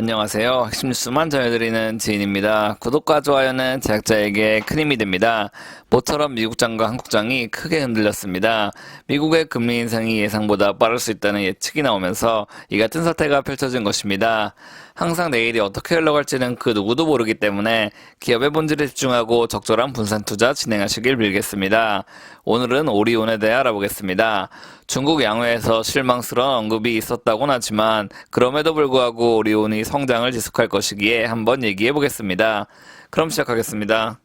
안녕하세요. 핵심 뉴스만 전해드리는 지인입니다. 구독과 좋아요는 제작자에게 큰 힘이 됩니다. 모처럼 미국장과 한국장이 크게 흔들렸습니다. 미국의 금리 인상이 예상보다 빠를 수 있다는 예측이 나오면서 이 같은 사태가 펼쳐진 것입니다. 항상 내일이 어떻게 흘러갈지는 그 누구도 모르기 때문에 기업의 본질에 집중하고 적절한 분산 투자 진행하시길 빌겠습니다. 오늘은 오리온에 대해 알아보겠습니다. 중국 양회에서 실망스러운 언급이 있었다고는 하지만 그럼에도 불구하고 오리온이 성장을 지속할 것이기에 한번 얘기해 보겠습니다. 그럼 시작하겠습니다.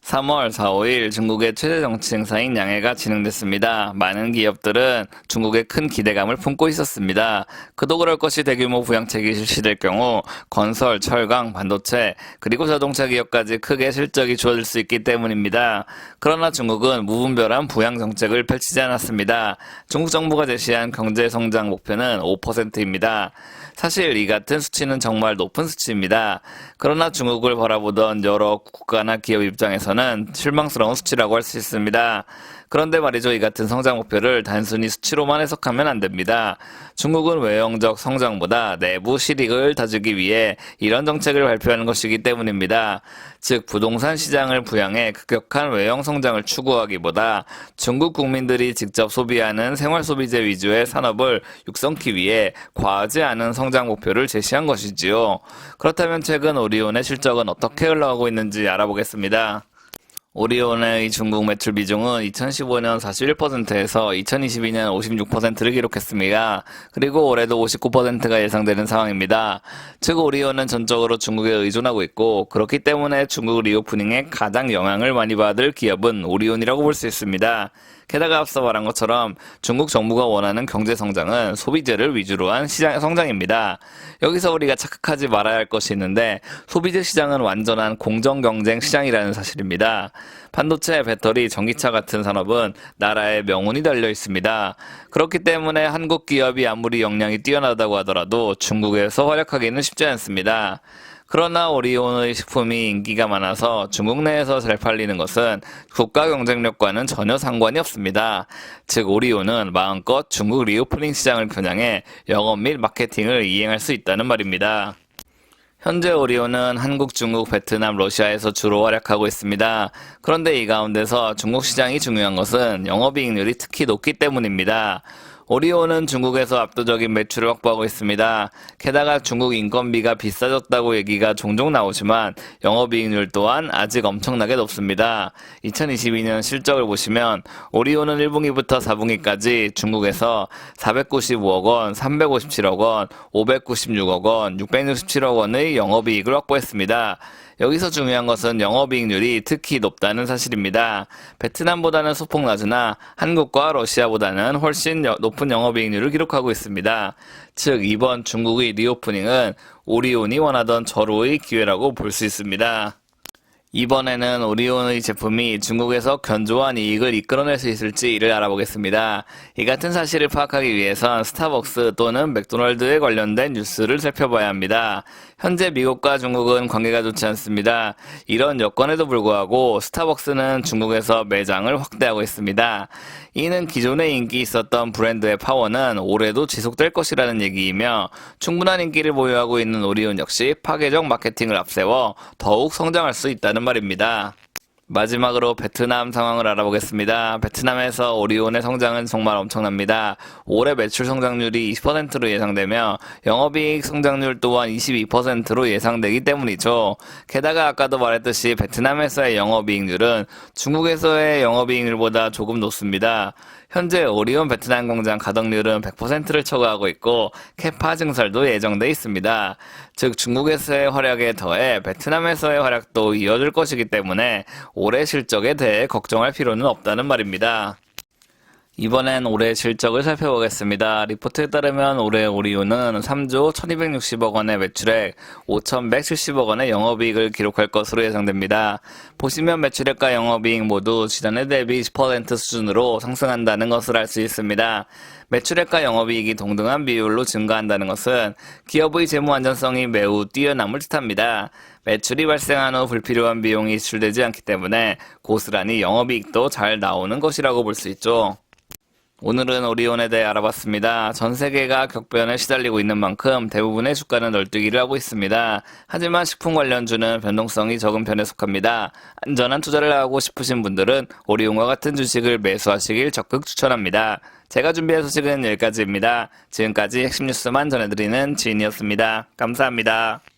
3월 4, 5일 중국의 최대 정치 행사인 양회가 진행됐습니다. 많은 기업들은 중국에 큰 기대감을 품고 있었습니다. 그도 그럴 것이 대규모 부양책이 실시될 경우 건설, 철강, 반도체, 그리고 자동차 기업까지 크게 실적이 좋아질 수 있기 때문입니다. 그러나 중국은 무분별한 부양 정책을 펼치지 않았습니다. 중국 정부가 제시한 경제 성장 목표는 5%입니다. 사실 이 같은 수치는 정말 높은 수치입니다. 그러나 중국을 바라보던 여러 국가나 기업 입장에서는 실망스러운 수치라고 할 수 있습니다. 그런데 말이죠, 이 같은 성장 목표를 단순히 수치로만 해석하면 안 됩니다. 중국은 외형적 성장보다 내부 실익을 다지기 위해 이런 정책을 발표하는 것이기 때문입니다. 즉, 부동산 시장을 부양해 급격한 외형 성장을 추구하기보다 중국 국민들이 직접 소비하는 생활 소비재 위주의 산업을 육성하기 위해 과하지 않은 성장 목표를 제시한 것이지요. 그렇다면 최근 오리온의 실적은 어떻게 흘러가고 있는지 알아보겠습니다. 오리온의 중국 매출 비중은 2015년 41%에서 2022년 56%를 기록했습니다. 그리고 올해도 59%가 예상되는 상황입니다. 즉, 오리온은 전적으로 중국에 의존하고 있고, 그렇기 때문에 중국 리오프닝에 가장 영향을 많이 받을 기업은 오리온이라고 볼 수 있습니다. 게다가 앞서 말한 것처럼 중국 정부가 원하는 경제 성장은 소비재를 위주로 한 시장 성장입니다. 여기서 우리가 착각하지 말아야 할 것이 있는데, 소비재 시장은 완전한 공정 경쟁 시장이라는 사실입니다. 반도체, 배터리, 전기차 같은 산업은 나라의 명운이 달려 있습니다. 그렇기 때문에 한국 기업이 아무리 역량이 뛰어나다고 하더라도 중국에서 활약하기는 쉽지 않습니다. 그러나 오리온의 식품이 인기가 많아서 중국 내에서 잘 팔리는 것은 국가 경쟁력과는 전혀 상관이 없습니다. 즉, 오리온은 마음껏 중국 리오프닝 시장을 겨냥해 영업 및 마케팅을 이행할 수 있다는 말입니다. 현재 오리온은 한국, 중국, 베트남, 러시아에서 주로 활약하고 있습니다. 그런데 이 가운데서 중국 시장이 중요한 것은 영업이익률이 특히 높기 때문입니다. 오리온은 중국에서 압도적인 매출을 확보하고 있습니다. 게다가 중국 인건비가 비싸졌다고 얘기가 종종 나오지만 영업이익률 또한 아직 엄청나게 높습니다. 2022년 실적을 보시면 오리온은 1분기부터 4분기까지 중국에서 495억 원, 357억 원, 596억 원, 667억 원의 영업이익을 확보했습니다. 여기서 중요한 것은 영업이익률이 특히 높다는 사실입니다. 베트남보다는 소폭 낮으나 한국과 러시아보다는 훨씬 높은 영업이익률을 기록하고 있습니다. 즉, 이번 중국의 리오프닝은 오리온이 원하던 절호의 기회라고 볼 수 있습니다. 이번에는 오리온의 제품이 중국에서 견조한 이익을 이끌어낼 수 있을지 이를 알아보겠습니다. 이 같은 사실을 파악하기 위해선 스타벅스 또는 맥도날드에 관련된 뉴스를 살펴봐야 합니다. 현재 미국과 중국은 관계가 좋지 않습니다. 이런 여건에도 불구하고 스타벅스는 중국에서 매장을 확대하고 있습니다. 이는 기존에 인기 있었던 브랜드의 파워는 올해도 지속될 것이라는 얘기이며, 충분한 인기를 보유하고 있는 오리온 역시 파괴적 마케팅을 앞세워 더욱 성장할 수 있다는 말입니다. 마지막으로 베트남 상황을 알아보겠습니다. 베트남에서 오리온의 성장은 정말 엄청납니다. 올해 매출 성장률이 20%로 예상되며 영업이익 성장률 또한 22%로 예상되기 때문이죠. 게다가 아까도 말했듯이 베트남에서의 영업이익률은 중국에서의 영업이익률보다 조금 높습니다. 현재 오리온 베트남 공장 가동률은 100%를 초과하고 있고 캐파 증설도 예정돼 있습니다. 즉, 중국에서의 활약에 더해 베트남에서의 활약도 이어질 것이기 때문에 올해 실적에 대해 걱정할 필요는 없다는 말입니다. 이번엔 올해 실적을 살펴보겠습니다. 리포트에 따르면 올해 오리온은 3조 1260억 원의 매출액, 5170억 원의 영업이익을 기록할 것으로 예상됩니다. 보시면 매출액과 영업이익 모두 지난해 대비 10% 수준으로 상승한다는 것을 알 수 있습니다. 매출액과 영업이익이 동등한 비율로 증가한다는 것은 기업의 재무 안전성이 매우 뛰어남을 뜻합니다. 매출이 발생한 후 불필요한 비용이 지출되지 않기 때문에 고스란히 영업이익도 잘 나오는 것이라고 볼 수 있죠. 오늘은 오리온에 대해 알아봤습니다. 전 세계가 격변에 시달리고 있는 만큼 대부분의 주가는 널뛰기를 하고 있습니다. 하지만 식품 관련주는 변동성이 적은 편에 속합니다. 안전한 투자를 하고 싶으신 분들은 오리온과 같은 주식을 매수하시길 적극 추천합니다. 제가 준비한 소식은 여기까지입니다. 지금까지 핵심 뉴스만 전해드리는 지인이었습니다. 감사합니다.